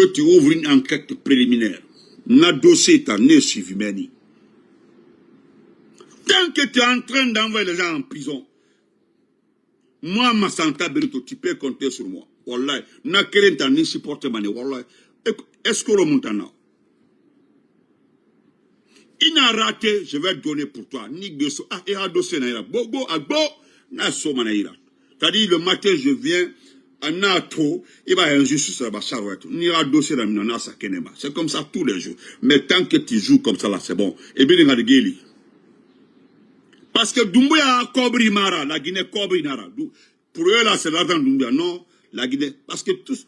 que tu ouvres une enquête préliminaire. Na dossier t'en est suivi, Meni. Tant que tu es en train d'envoyer les gens en prison, moi, ma santé, tu peux compter sur moi. Wallah, na keren t'en est supporté, Mani. Wallah, est-ce que le montana? Il n'a raté, je vais donner pour toi. Ni gesso, ah, et à dossier naïra. Bogo, agbo, na so manaïra. C'est-à-dire, le matin, je viens, en ato, il va injustice sur la bacharouette. Ni à dossier na minona sa kenema. C'est comme ça tous les jours. Mais tant que tu joues comme ça là, c'est bon. Et bien, il y a des guélis. Parce que Doumbouya a Kobri Mara, la Guinée Kobri Nara. Pour eux là, c'est l'argent de Doumbouya. Non, la Guinée. Parce que tous,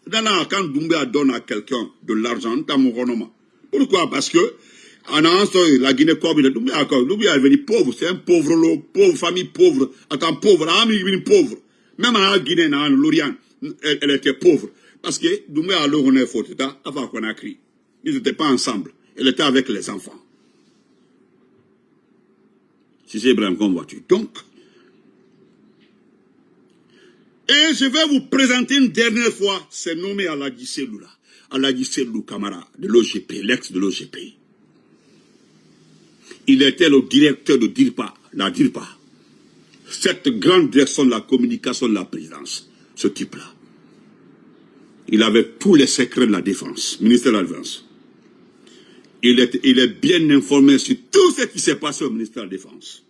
quand Doumbouya donne à quelqu'un de l'argent, t'as mon renommement. Pourquoi? Parce que, en ansant la Guinée Kobri, Doumbouya est venu pauvre. C'est un pauvre lot, pauvre famille pauvre. Attends, pauvre, ami pauvre. Même en Guinée, en Lorient, elle était pauvre. Parce que Doumbouya a l'honneur faute, avant qu'on a crié. Ils n'étaient pas ensemble. Elle était avec les enfants. Si c'est Ibrahim comme voiture. Donc, et je vais vous présenter une dernière fois, c'est nommé Aladji Sellou là. Aladji Sellou Camara, de l'OGP, l'ex de l'OGP. Il était le directeur de DIRPA, la DIRPA. Cette grande direction de la communication de la présidence, ce type-là. Il avait tous les secrets de la défense, ministère de la Défense. Il est bien informé sur tout ce qui s'est passé au ministère de la Défense.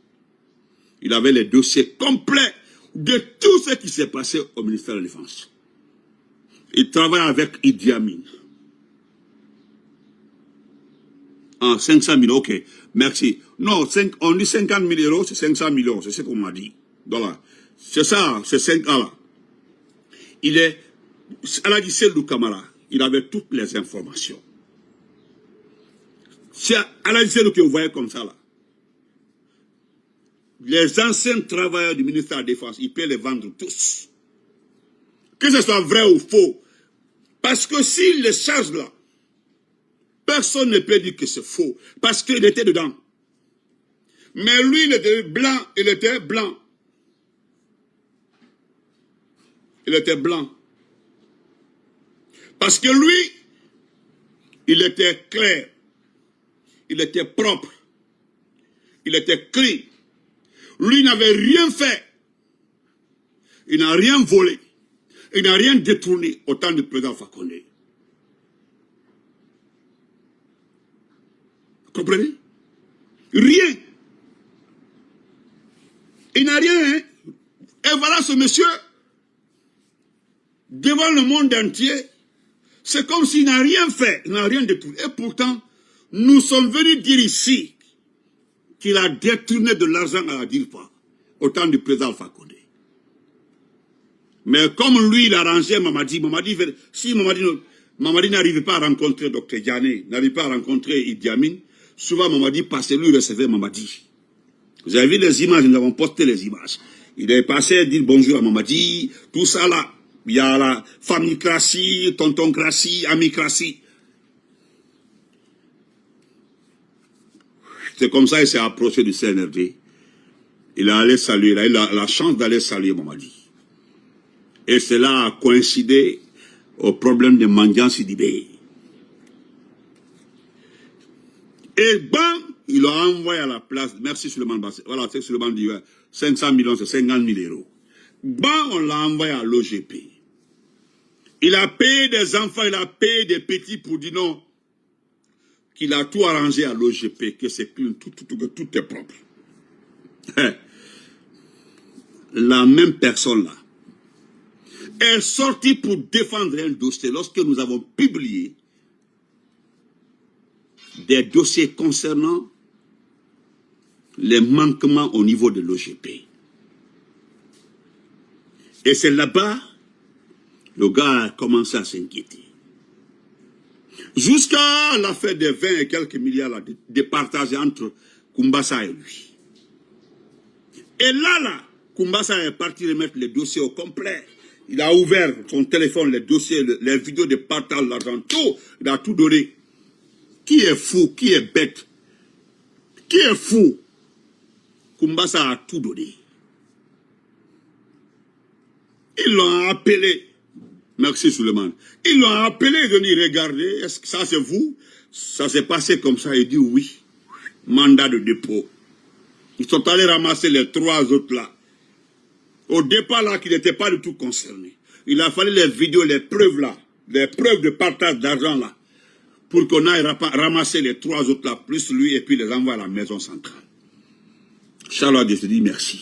Il avait les dossiers complets de tout ce qui s'est passé au ministère de la Défense. Il travaille avec Idi Amin. Ah, 500 000, ok, merci. Non, on dit 50 000 euros, c'est 500 millions, c'est ce qu'on m'a dit. C'est ça, c'est 5 ans là. Il est, Aladji Sellou Camara, il avait toutes les informations. C'est Aladji Sellou que vous voyez comme ça là. Les anciens travailleurs du ministère de la Défense, ils peuvent les vendre tous. Que ce soit vrai ou faux. Parce que s'ils les chargent là, personne ne peut dire que c'est faux. Parce qu'il était dedans. Mais lui, il était blanc. Il était blanc. Il était blanc. Parce que lui, il était clair. Il était propre. Il était clean. Lui n'avait rien fait. Il n'a rien volé. Il n'a rien détourné au temps du président Fakonde. Vous comprenez? Rien. Il n'a rien. Hein? Et voilà ce monsieur, devant le monde entier, c'est comme s'il n'a rien fait. Il n'a rien détourné. Et pourtant, nous sommes venus dire ici qu'il a détourné de l'argent à la DIRPA au temps du président Fakonde. Mais comme lui, il a arrangé Mamadi, si Mamadi n'arrivait pas à rencontrer Dr Diané, n'arrivait pas à rencontrer Idi Amin, souvent Mamadi passait, lui recevait Mamadi. Vous avez vu les images, nous avons posté les images. Il est passé dire bonjour à Mamadi, tout ça là. Il y a la famille Krassi, tonton Krassi, ami Krassi. C'est comme ça qu'il s'est approché du CNRD. Il est allé saluer, il a eu la chance d'aller saluer Mamadi. Et cela a coïncidé au problème de Mandian Sidibé. Et bam, il l'a envoyé à la place. Merci Suleiman Bassé. Voilà, c'est Suleiman dit 500 millions, c'est 50 000 euros. Bam, on l'a envoyé à l'OGP. Il a payé des enfants, il a payé des petits pour dire non. Qu'il a tout arrangé à l'OGP, que c'est plus tout est propre. La même personne là est sortie pour défendre un dossier lorsque nous avons publié des dossiers concernant les manquements au niveau de l'OGP. Et c'est là-bas, le gars a commencé à s'inquiéter. Jusqu'à l'affaire des 20 et quelques milliards là, départagés entre Kumbasa et lui. Et là, Kumbasa est parti remettre les dossiers au complet. Il a ouvert son téléphone, les dossiers, les vidéos de partage de l'argent, tout. Il a tout donné. Qui est fou? Qui est bête? Qui est fou? Kumbasa a tout donné. Ils l'ont appelé. Merci Suleiman. Ils l'ont appelé, ils ont dit, regardez, est-ce que ça c'est vous? Ça s'est passé comme ça, il dit oui. Mandat de dépôt. Ils sont allés ramasser les 3 autres là. Au départ là, qui n'étaient pas du tout concernés. Il a fallu les vidéos, les preuves là, les preuves de partage d'argent là, pour qu'on aille ramasser les 3 autres là, plus lui, et puis les envoyer à la maison centrale. Charles a dit merci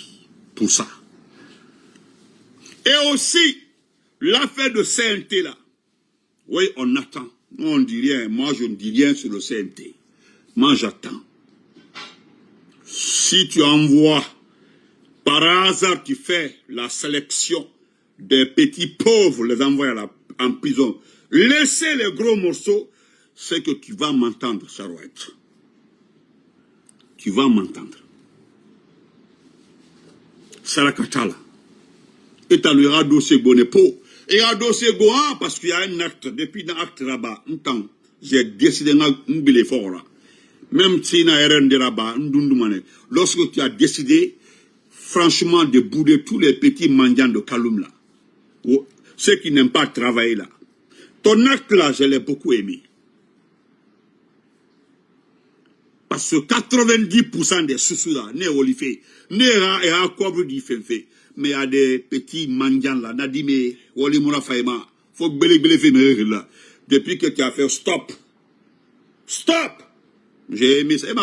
pour ça. Et aussi, l'affaire de CNT là. Oui, on attend. Nous, on ne dit rien. Moi, je ne dis rien sur le CNT. Moi, j'attends. Si tu envoies, par hasard, tu fais la sélection des petits pauvres, les envoyer en prison, laissez les gros morceaux, c'est que tu vas m'entendre, Charouette. Tu vas m'entendre. Sarakatala. Et tu as un dossier Bonepo. Et un dossier Gohan, parce qu'il y a un acte, depuis un acte là-bas, un temps, j'ai décidé de fort là. Même si il y a un là-bas, lorsque tu as décidé, franchement, de bouder tous les petits mendiants de Kaloum là, ceux qui n'aiment pas travailler là, ton acte là, je l'ai beaucoup aimé. Parce que 90% des sous là, ne olifé, ne a couvre du fait. Mais il y a des petits mendiants là, n'a dit mais woli mouna faïma, faut belé fait là. Depuis que tu as fait stop. Stop! J'ai aimé ça. Et bien,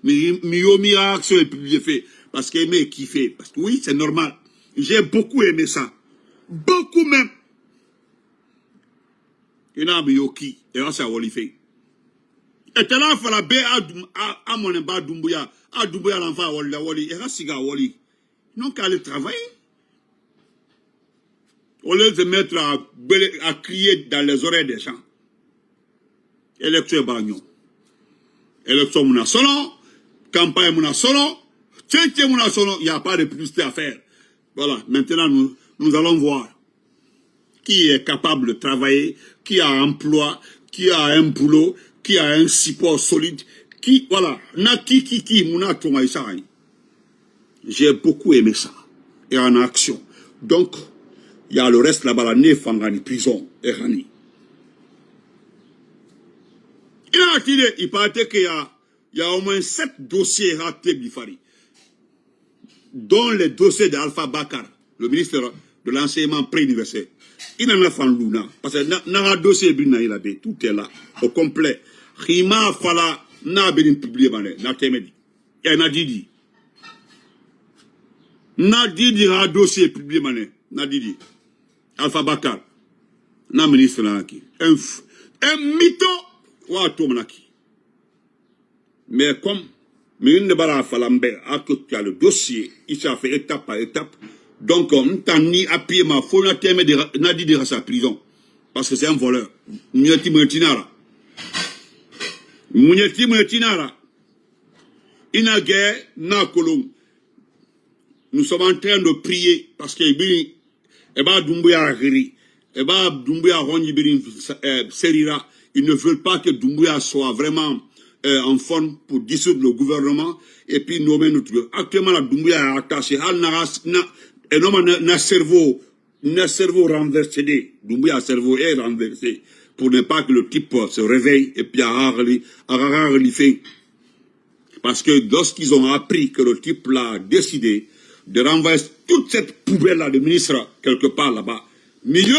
mi action est publié fait. Parce qu'il aimé kiffer. Parce que oui, c'est normal. J'ai beaucoup aimé ça. Beaucoup même. Il y a un yoki. Et là, c'est woli fait. Et là, il fallait bien à mon emba Doumbouya. À Doumbouya, l'enfant woli. Et là, c'est woli. Non qu'à aller travailler. Au lieu de se mettre à crier dans les oreilles des gens. Élection bagnon. Élection mouna solo. Campagne mouna solo. Tchétché mouna solo. Il n'y a pas de publicité à faire. Voilà. Maintenant, nous allons voir qui est capable de travailler, qui a un emploi, qui a un boulot, qui a un support solide, qui, voilà. Mouna tomaïsaï. J'ai beaucoup aimé ça. Et en action. Donc, il y a le reste là-bas, la Nefangani, prison, et Rani. Il paraît qu'il y a au moins 7 dossiers ratés Bifari. Dont les dossiers d'Alpha Bakar, le ministre de l'enseignement pré-universitaire. Il en a fait un luna. Parce que dans le dossier, tout est là, au complet. Rima Fala, n'a pas publié, n'a pas dit. Et n'a dit. Nadidi a dossier publié mané. Nadidi. Alpha Bakar. Na ministre nanaki. Un mytho. Wa to manaki. Mais comme Mine Bara Falambe a que tu as le dossier, il s'est fait étape par étape. Donc on t'a ni appuyé ma faut na teme de Nadidi à sa prison. Parce que c'est un voleur. Munyeti Moutinara. Munyeti Moutinara. Inage na kolong. Nous sommes en train de prier parce que ils ne veulent pas que Doumbouya soit vraiment en forme pour dissoudre le gouvernement et puis nommer notre. Actuellement, la Doumbouya est attaché. Un cerveau renversé. Doumbouya cerveau est renversé pour ne pas que le type se réveille et puis fait. Parce que lorsqu'ils ont appris que le type l'a décidé de renvoyer toute cette poubelle-là de ministres quelque part là-bas. Milieu,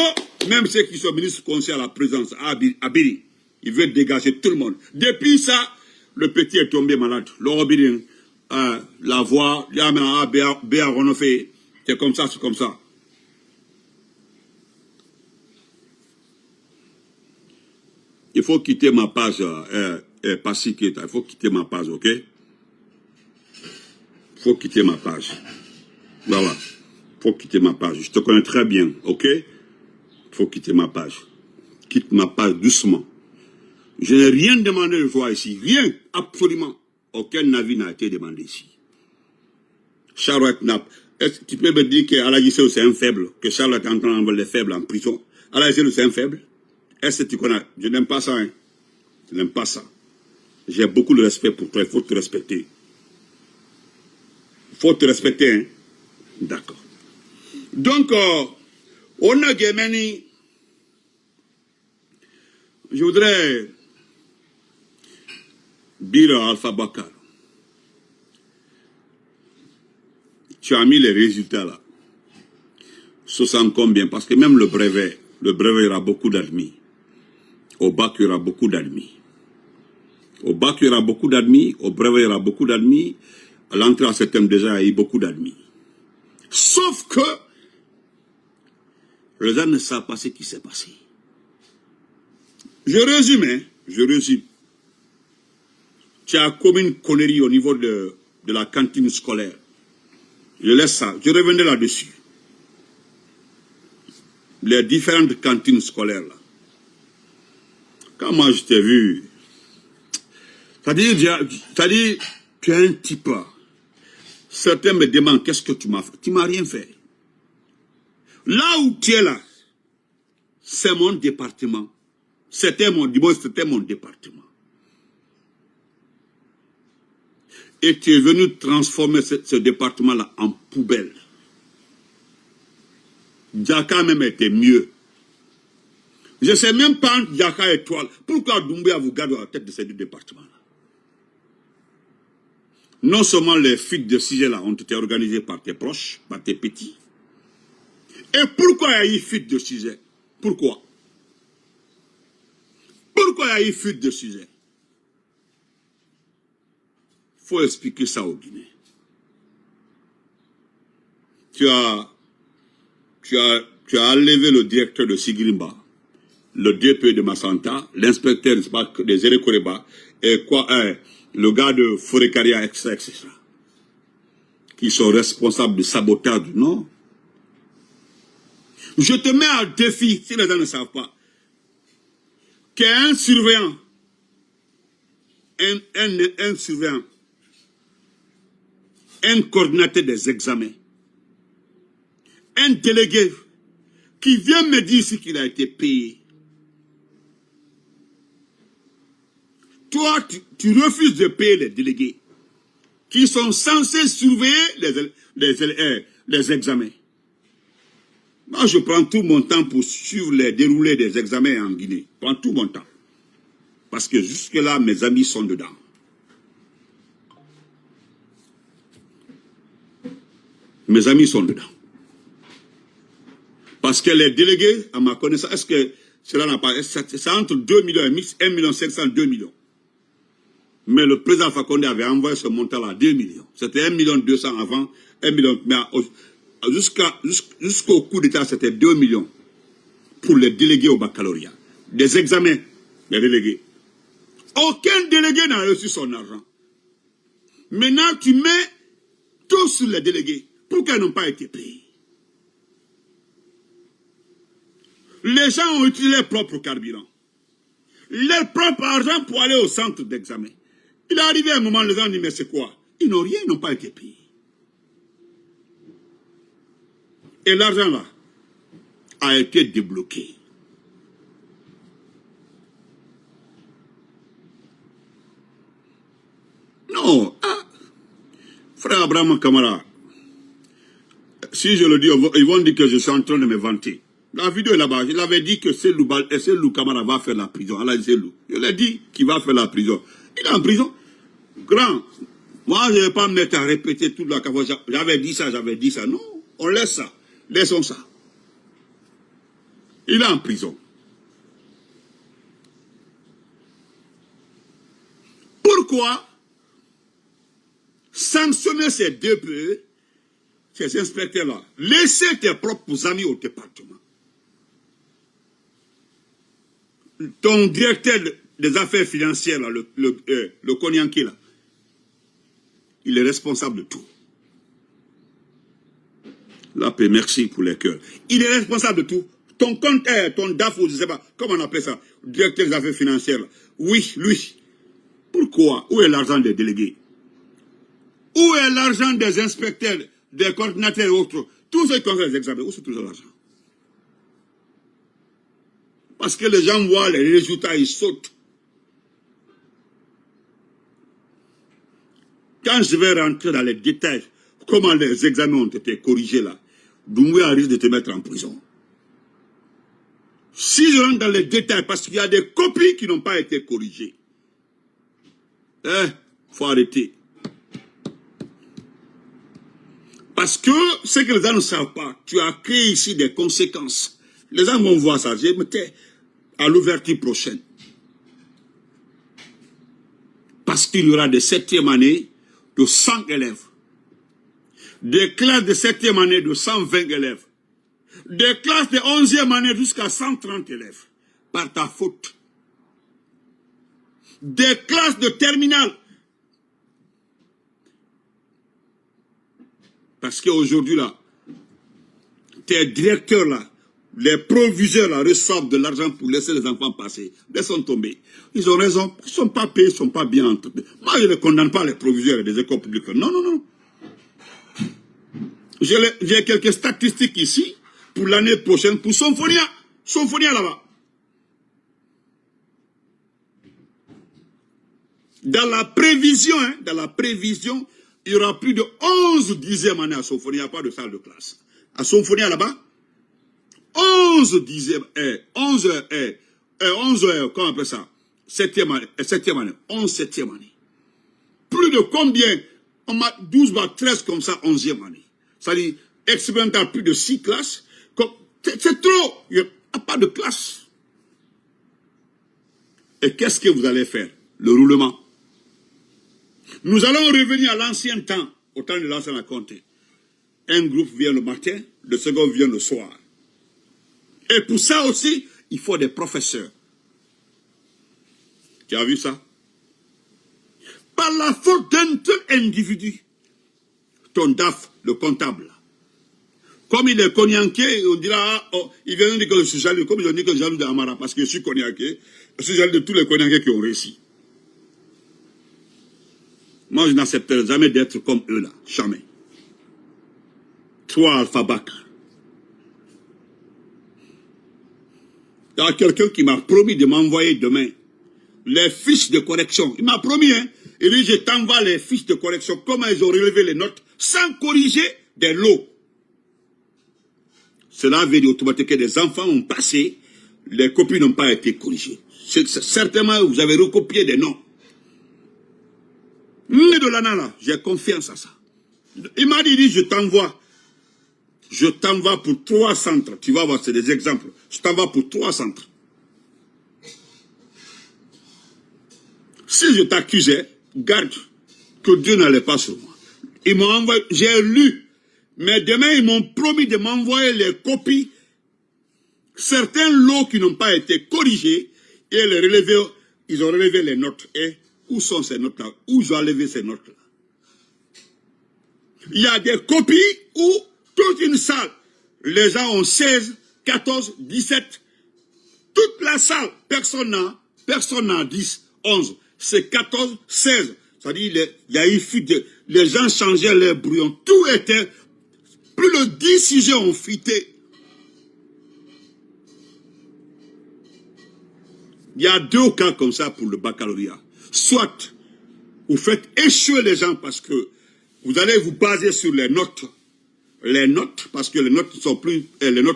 même ceux qui sont ministres conseillers à la présence, à Abiri, ils veulent dégager tout le monde. Depuis ça, le petit est tombé malade. L'Orobiri, la voix, Béa Renofé, c'est comme ça, c'est comme ça. Il faut quitter ma page, Pasiketa, il faut quitter ma page, ok? Il faut quitter ma page. Voilà. Il faut quitter ma page. Je te connais très bien, ok? Il faut quitter ma page. Quitte ma page doucement. Je n'ai rien demandé de toi ici. Rien, absolument. Aucun avis n'a été demandé ici. Charlotte Nap. Est-ce que tu peux me dire qu'Allah Gisèle c'est un faible? Que Charlotte est en train d'envoyer les faibles en prison? Allah Gisèle c'est un faible? Est-ce que tu connais? Je n'aime pas ça, hein? Je n'aime pas ça. J'ai beaucoup de respect pour toi. Il faut te respecter. Il faut te respecter, hein? D'accord. Donc, on a Gemeni, Je voudrais dire à Alpha Bakar, tu as mis les résultats là. 60 combien? Parce que même le brevet, il y aura beaucoup d'admis. Au bac, il y aura beaucoup d'admis. Au bac, il y aura beaucoup d'admis. Au brevet, il y aura beaucoup d'admis. À l'entrée à septembre, déjà, il y a eu beaucoup d'admis. Sauf que les gens ne savent pas ce qui s'est passé. Je résume, hein, je résume. Tu as commis une connerie au niveau de la cantine scolaire. Je laisse ça, je reviendrai là-dessus. Les différentes cantines scolaires là. Quand moi je t'ai vu, c'est-à-dire, tu es un type. Certains me demandent qu'est-ce que tu m'as fait. Tu m'as rien fait. Là où tu es là, c'est mon département. C'était mon département. Et tu es venu transformer ce département-là en poubelle. Djaka même était mieux. Je ne sais même pas entre Djaka et toi. Pourquoi Doumbouya vous garde à la tête de ces deux départements-là? Non seulement les fuites de sujet-là ont été organisées par tes proches, par tes petits. Et pourquoi il y a eu fuite de sujet? Pourquoi? Pourquoi il y a eu fuite de sujet? Il faut expliquer ça aux Guinéens. Tu as enlevé le directeur de Sigrimba, le DP de Massanta, l'inspecteur des Erekoreba, et le gars de Forécaria, etc., qui sont responsables du sabotage, non? Je te mets à défi, si les gens ne savent pas, qu'un surveillant, un surveillant, un coordinateur des examens, un délégué qui vient me dire ici qu'il a été payé. Toi, tu refuses de payer les délégués qui sont censés surveiller les examens. Moi, je prends tout mon temps pour suivre les déroulés des examens en Guinée. Je prends tout mon temps. Parce que jusque-là, mes amis sont dedans. Mes amis sont dedans. Parce que les délégués, à ma connaissance, est-ce que cela n'a pas... C'est entre 2 millions et 1,5 million, 2 millions. Mais le président Fakonde avait envoyé ce montant-là à 2 millions. C'était 1,2 million avant, 1 million... Mais jusqu'au coup d'État, c'était 2 millions pour les délégués au baccalauréat. Des examens, les délégués. Aucun délégué n'a reçu son argent. Maintenant, tu mets tout sur les délégués. Pourquoi ils n'ont pas été payés? Les gens ont utilisé leur propre carburant, leur propre argent pour aller au centre d'examen. Il est arrivé un moment, les gens ont dit, mais c'est quoi? Ils n'ont rien, ils n'ont pas été payés. Et l'argent là a été débloqué. Non, frère Abraham Kamara, si je le dis, ils vont dire que je suis en train de me vanter. La vidéo est là-bas. Je l'avais dit que Selou Kamara va faire la prison. Allah Selou. Je l'ai dit qu'il va faire la prison. Il est en prison. Grand. Moi, je ne vais pas me mettre à répéter toute la cavoie. J'avais dit ça. Non, on laisse ça. Laissons ça. Il est en prison. Pourquoi sanctionner ces deux peu, ces inspecteurs-là? Laissez tes propres amis au département. Ton directeur des affaires financières, là, le Konyanké, là, il est responsable de tout. La paix, merci pour les cœurs. Il est responsable de tout. Ton compte, ton DAF, je ne sais pas, comment on appelle ça, directeur des affaires financières, là. Oui, lui. Pourquoi? Où est l'argent des délégués? Où est l'argent des inspecteurs, des coordinateurs et autres? Tous ceux qui ont fait les examens, où c'est toujours l'argent? Parce que les gens voient les résultats, ils sautent. Quand je vais rentrer dans les détails, comment les examens ont été corrigés là, Doumbouya risque de te mettre en prison. Si je rentre dans les détails, parce qu'il y a des copies qui n'ont pas été corrigées. Faut arrêter. Parce que ce que les gens ne savent pas, tu as créé ici des conséquences. Les gens vont voir ça. Je me tais à l'ouverture prochaine. Parce qu'il y aura des 7e année de 100 élèves. Des classes de 7e année de 120 élèves. Des classes de 11e année jusqu'à 130 élèves. Par ta faute. Des classes de terminale. Parce qu'aujourd'hui, là, tes directeurs, là, les proviseurs, là, reçoivent de l'argent pour laisser les enfants passer. Laissons tomber. Ils ont raison. Ils ne sont pas payés, ils ne sont pas bien entretenus. Moi, je ne condamne pas les proviseurs des écoles publiques. Non, non, non. J'ai quelques statistiques ici pour l'année prochaine pour Symphonia. Symphonia là-bas. Dans la prévision, il y aura plus de 11 10e année à Symphonia. Il n'y a pas de salle de classe. À Symphonia là-bas, 11 10e, 11, comment on appelle ça? 7e année, 11 7e année. Plus de combien? On m'a 12 par 13 comme ça, 11e année. C'est-à-dire, expérimental, plus de 6 classes. C'est trop. Il n'y a pas de classe. Et qu'est-ce que vous allez faire? Le roulement. Nous allons revenir à l'ancien temps, au temps de l'ancien Comté. Un groupe vient le matin, le second vient le soir. Et pour ça aussi, il faut des professeurs. Tu as vu ça? Par la faute d'un tel individu, ton DAF, le comptable, comme il est cognaqué, on dira, oh, il vient de dire que je suis jaloux, comme ils ont dit que je suis jaloux d'Amara, parce que je suis cognaqué, je suis jaloux de tous les cognaqués qui ont réussi. Moi, je n'accepterai jamais d'être comme eux là, jamais. Toi, Alpha Bakar. Il y a quelqu'un qui m'a promis de m'envoyer demain les fiches de correction. Il m'a promis, hein. Il dit, je t'envoie les fiches de correction, comment ils ont relevé les notes, sans corriger des lots. Cela veut dire automatiquement que des enfants ont passé, les copies n'ont pas été corrigées. Certainement, vous avez recopié des noms. Mais de l'ana là, j'ai confiance à ça. Il m'a dit, je t'envoie pour 3 centres. Tu vas voir, c'est des exemples. Je t'envoie pour 3 centres. Si je t'accusais, garde que Dieu n'allait pas sur moi. Ils m'ont envoyé, j'ai lu, mais demain ils m'ont promis de m'envoyer les copies, certains lots qui n'ont pas été corrigés, et ils ont relevé les notes. Et où sont ces notes-là? Où j'ai enlevé ces notes-là? Il y a des copies où toute une salle, les gens ont 16, 14, 17, toute la salle, personne n'a 10, 11, c'est 14, 16. C'est-à-dire, il y a eu fuite, les gens changeaient leurs brouillons, tout était, plus de 10 sujets ont fuité. Il y a 2 cas comme ça pour le baccalauréat. Soit, vous faites échouer les gens parce que vous allez vous baser sur les notes. Les notes, parce que les notes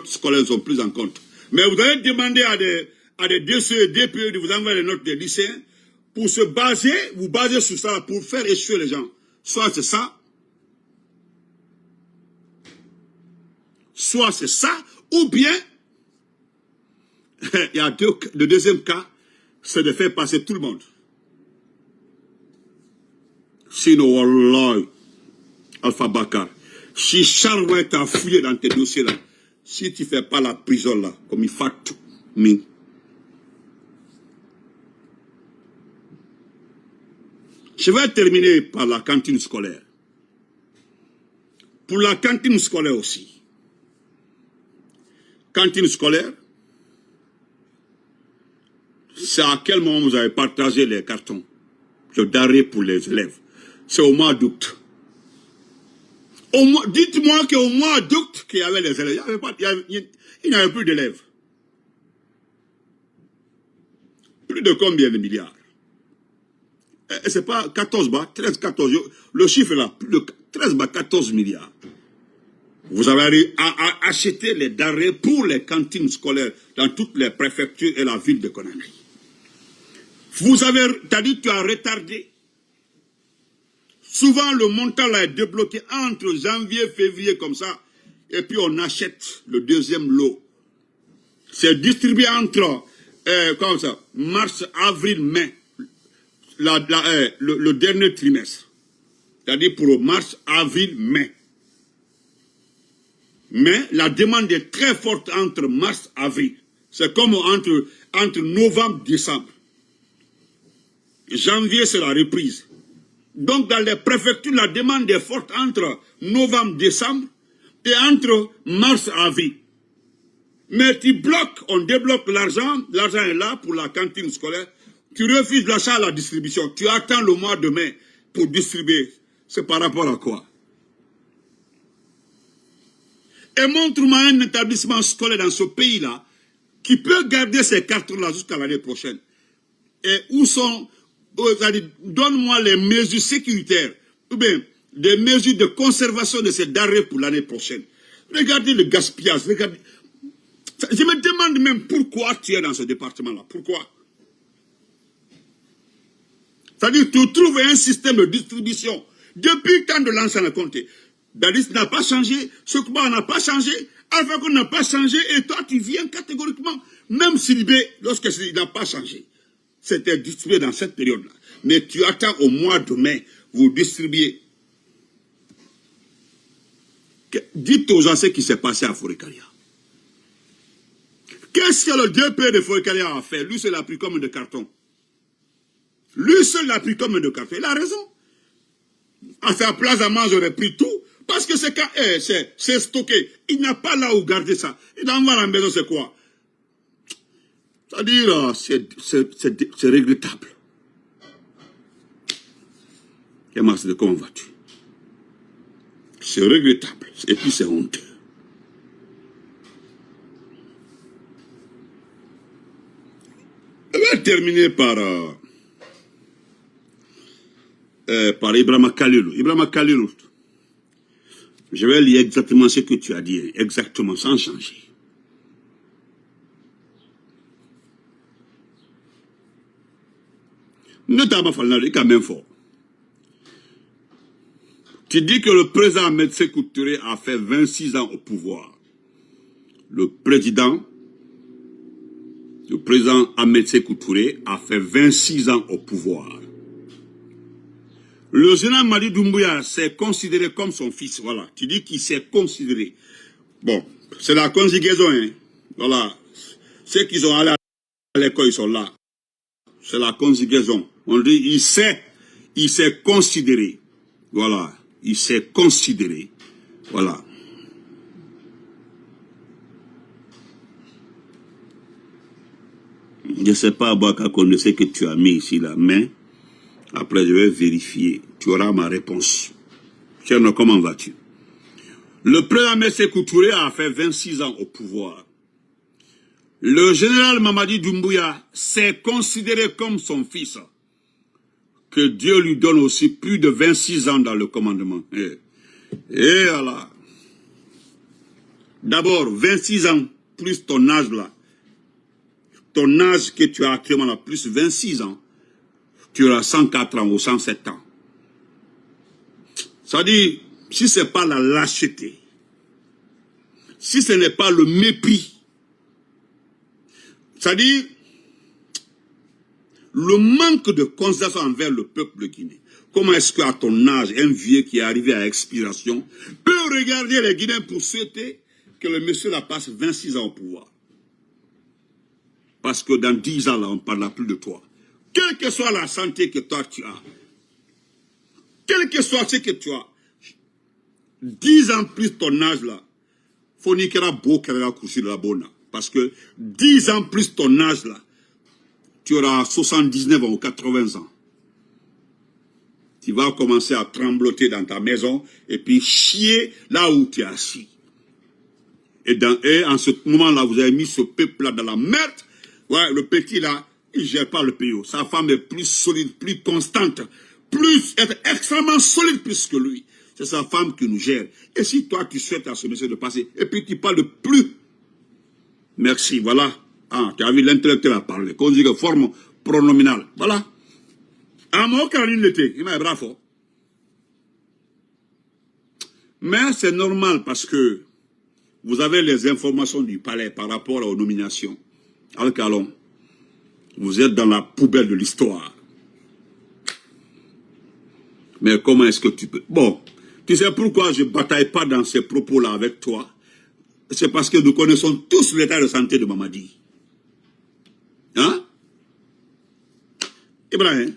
scolaires sont plus en compte. Mais vous allez demander à des DCE, DPE de vous envoyer les notes des lycéens pour se baser, vous baser sur ça pour faire échouer les gens. Soit c'est ça, ou bien, il y a le deuxième cas, c'est de faire passer tout le monde. Sinon, Wallah, Alpha Bakar, si Charles t'a fouillé dans tes dossiers là, si tu ne fais pas la prison là, comme il fait tout, mais je vais terminer par la cantine scolaire. Pour la cantine scolaire aussi. Cantine scolaire, c'est à quel moment vous avez partagé les cartons de denrées pour les élèves? C'est au mois d'août. Dites-moi qu'au mois d'août, qu'il y avait les élèves, il n'y avait plus d'élèves. Plus de combien de milliards? Et c'est pas 14 bas, 13, 14, le chiffre est là, plus de 13 bas, 14 milliards. Vous avez acheté les denrées pour les cantines scolaires dans toutes les préfectures et la ville de Conakry. Vous avez, t'as dit, tu as retardé. Souvent, le montant là est débloqué entre janvier, février, comme ça, et puis on achète le deuxième lot. C'est distribué entre, comme ça, mars, avril, mai, le dernier trimestre. C'est-à-dire pour mars, avril, mai. Mais la demande est très forte entre mars et avril. C'est comme entre novembre et décembre. Janvier, c'est la reprise. Donc, dans les préfectures, la demande est forte entre novembre et décembre et entre mars et avril. Mais tu bloques, on débloque l'argent est là pour la cantine scolaire. Tu refuses l'achat à la distribution. Tu attends le mois de mai pour distribuer. C'est par rapport à quoi? Et montre-moi un établissement scolaire dans ce pays-là qui peut garder ces cartons-là jusqu'à l'année prochaine. Et où sont, donne-moi les mesures sécuritaires, ou bien des mesures de conservation de ces denrées pour l'année prochaine. Regardez le gaspillage, regardez. Je me demande même pourquoi tu es dans ce département-là. Pourquoi? C'est-à-dire que tu trouves un système de distribution. Depuis le temps de l'ancien compté. Dadis n'a pas changé, Sokuba n'a pas changé, Alpha Condé n'a pas changé, et toi tu viens catégoriquement, même Sidibé, lorsque il n'a pas changé. C'était distribué dans cette période-là. Mais tu attends au mois de mai, vous distribuez. Dites aux gens ce qui s'est passé à Forêt-Kalia. Qu'est-ce que le DP de Forêt-Kalia a fait? Lui, c'est l'a pris comme de carton. Lui seul l'a pris comme de carton. Il a raison. À sa place, à moi, j'aurais pris tout. Parce que c'est stocké. Il n'a pas là où garder ça. Il envoie à la maison, c'est quoi? C'est-à-dire, c'est regrettable. Comment vas-tu? C'est regrettable. Et puis c'est honteux. Je vais terminer par Ibrahima Khalilou. Ibrahima Khalilou. Je vais lire exactement ce que tu as dit, exactement, sans changer. Notamment, il est quand même fort. Tu dis que le président Ahmed Sékou Touré a fait 26 ans au pouvoir. Le président Ahmed Sékou Touré a fait 26 ans au pouvoir. Le général Madi Doumbouya s'est considéré comme son fils. Voilà. Tu dis qu'il s'est considéré. Bon, c'est la conjugaison. Hein. Voilà. Ceux qui sont allés à l'école, ils sont là. C'est la conjugaison. On dit, il s'est considéré. Voilà. Il s'est considéré. Voilà. Je ne sais pas, Abouaka, qu'on ne sait que tu as mis ici, là, mais après, je vais vérifier. Tu auras ma réponse. Tiens, comment vas-tu? Le président Sékou Touré a fait 26 ans au pouvoir. Le général Mamadi Doumbouya s'est considéré comme son fils. Que Dieu lui donne aussi plus de 26 ans dans le commandement. Et voilà. D'abord, 26 ans, plus ton âge là. Ton âge que tu as actuellement là, plus 26 ans. Tu auras 104 ans ou 107 ans. Ça dit, si ce n'est pas la lâcheté, si ce n'est pas le mépris, ça dit, le manque de considération envers le peuple guinéen. Comment est-ce qu'à ton âge, un vieux qui est arrivé à expiration peut regarder les Guinéens pour souhaiter que le monsieur la passe 26 ans au pouvoir? Parce que dans 10 ans, là, on ne parlera plus de toi. Quelle que soit la santé que toi tu as, quel que soit ce que tu as, 10 ans plus ton âge là, faut n'y qu'à beau qu'à la coucher de la bonne. Parce que 10 ans plus ton âge là, tu auras 79 ans ou 80 ans. Tu vas commencer à trembloter dans ta maison et puis chier là où tu es assis. Et en ce moment-là, vous avez mis ce peuple-là dans la merde. Ouais, le petit là, il ne gère pas le pays. Sa femme est plus solide, plus constante, être extrêmement solide plus que lui. C'est sa femme qui nous gère. Et si toi, tu souhaites à ce monsieur de passer, et puis tu parles de plus. Merci, voilà. Ah, tu as vu l'intellectuel à parler. Conjugué forme pronominale. Voilà. Ah, moi, Karine l'était. Il m'a bravo. Mais c'est normal parce que vous avez les informations du palais par rapport aux nominations. Al-Kalon, vous êtes dans la poubelle de l'histoire. Mais comment est-ce que tu peux... Bon, tu sais pourquoi je ne bataille pas dans ces propos-là avec toi? C'est parce que nous connaissons tous l'état de santé de Mamadi. Hein? Ibrahim,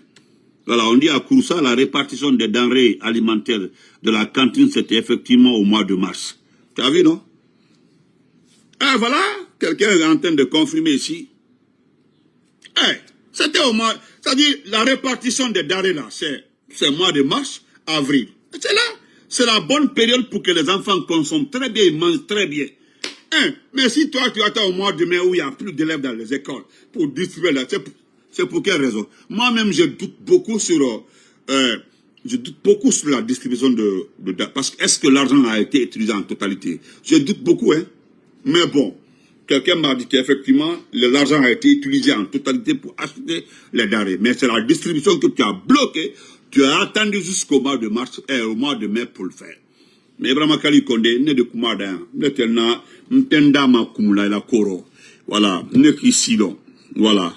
voilà, on dit à Kouroussa, la répartition des denrées alimentaires de la cantine, c'était effectivement au mois de mars. Tu as vu, non? Ah, voilà, quelqu'un est en train de confirmer ici. C'était au mois... C'est-à-dire, la répartition des denrées, là, c'est mois de mars, avril. C'est là, c'est la bonne période pour que les enfants consomment très bien, ils mangent très bien. Mais si toi, tu attends au mois de mai où il n'y a plus d'élèves dans les écoles pour distribuer là, c'est pour quelle raison? Moi-même, je doute beaucoup sur la distribution parce que est-ce que l'argent a été utilisé en totalité? Je doute beaucoup, hein. Mais bon, quelqu'un m'a dit qu'effectivement, l'argent a été utilisé en totalité pour acheter les denrées. Mais c'est la distribution que tu as bloquée. Tu as attendu jusqu'au mois de mars et au mois de mai pour le faire. Mais vraiment, Kali Kondé, ne de Koumada, ne telna, m'tendama Koumula, la Koro. Voilà, ne Kisilon. Voilà.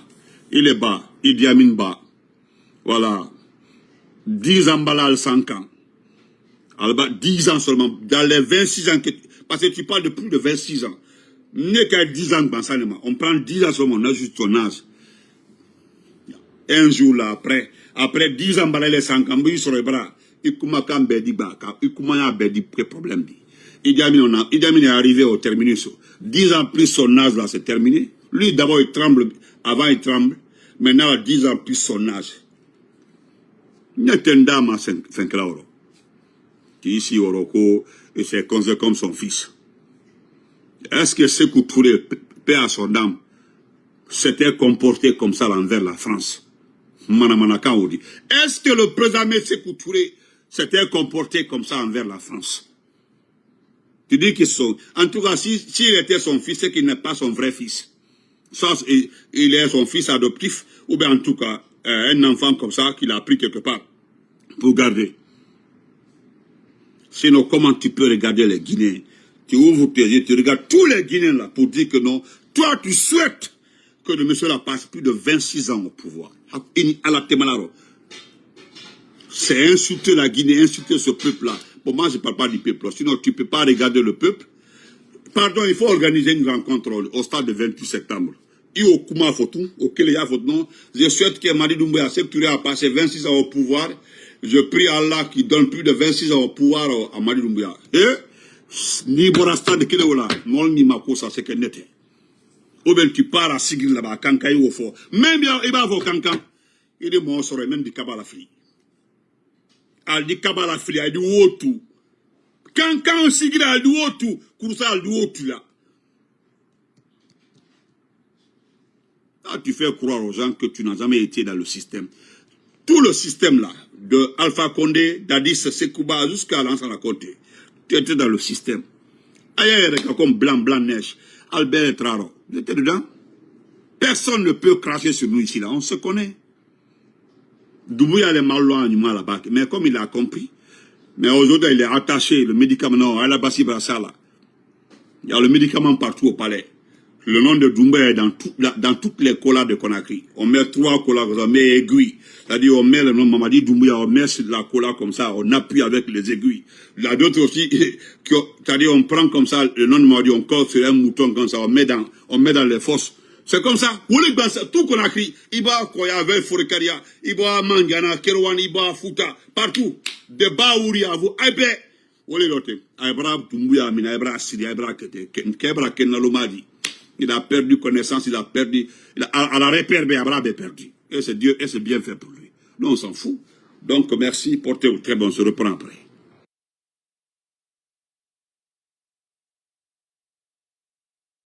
Il est bas, Idi Amin bas. Voilà. 10 ans balal 5 ans. Alors, 10 ans seulement. Dans les 26 ans parce que tu parles de plus de 26 ans. N'est qu'à 10 ans, on prend 10 ans seulement, on a juste ton âge. Un jour là, après 10 ans, les 5 ans, il sur les bras. Il commence à faire problème. Idi Amin est arrivé au terminus. 10 ans plus son âge là, c'est terminé. Lui d'abord il tremble, avant il tremble. Maintenant 10 ans plus son âge. Il y a une dame à 5 euros. Qui ici au Roko, et c'est considéré comme son fils. Est-ce que Sékou Touré, paix à son âme, s'était comporté comme ça envers la France? Est-ce que le président Sékou Touré s'était comporté comme ça envers la France? Tu dis qu'ils sont... En tout cas, s'il était son fils, c'est qu'il n'est pas son vrai fils. Soit il est son fils adoptif, ou bien en tout cas, un enfant comme ça qu'il a pris quelque part pour garder. Sinon, comment tu peux regarder les Guinéens? Tu ouvres tes yeux, tu regardes tous les Guinéens là pour dire que non, toi tu souhaites que le monsieur là passe plus de 26 ans au pouvoir. C'est insulter la Guinée, insulter ce peuple-là. Pour moi, je ne parle pas du peuple. Sinon, tu ne peux pas regarder le peuple. Pardon, il faut organiser une rencontre au stade du 28 septembre. Je souhaite que Madi Doumbouya a passé 26 ans au pouvoir. Je prie Allah qui donne plus de 26 ans au pouvoir à Madi Doumbouya. Et, ni Borasta de Kéléola, non ni Makosa, c'est que n'était. Ou bien tu pars à Sigil là-bas, Kankaï au fort. Même il va avoir Kankan. Il est mort sur même du Kabalafli. Al di Kabalafli, al di Wotu. Kankan Sigil al di Wotu. Kouroussa al di Wotu là. Ah, tu fais croire aux gens que tu n'as jamais été dans le système. Tout le système là, de Alpha Condé, Dadis, Sekouba, jusqu'à Lansana Conté, tu étais dans le système. Ailleurs, comme blanc, neige, Albert Traro, tu étais dedans. Personne ne peut cracher sur nous ici là, on se connaît. Doumbouya est mal loin là-bas, mais comme il a compris, mais aujourd'hui il est attaché, le médicament, non, à la Bassi Brassala. Il y a le médicament partout au palais. Le nom de Doumbouya est dans toutes les colas de Conakry. On met 3 colas, on met aiguilles. C'est-à-dire, on met le nom de Mamadi Doumbouya, on met sur la cola comme ça, on appuie avec les aiguilles. Il y a d'autres aussi, c'est-à-dire, on prend comme ça le nom de Mamadi, on colle sur un mouton comme ça, on met dans les fosses. C'est comme ça. Tout Conakry, Iba, Koya, Vel, Forekaria, Iba, Mangana, Kerouan, Iba, Fouta, partout. De Baouri à vous, Aïbe. Olé lote, Aïbra Doumbouya, Mina, Aïbra Sidi, Aïbra Kete, Kebra Kenalomadi. Il a perdu connaissance, il a perdu, à la réperbe, Abraham est perdu. Et c'est Dieu, et c'est bien fait pour lui. Nous, on s'en fout. Donc, merci, portez-vous très bon, on se reprend après.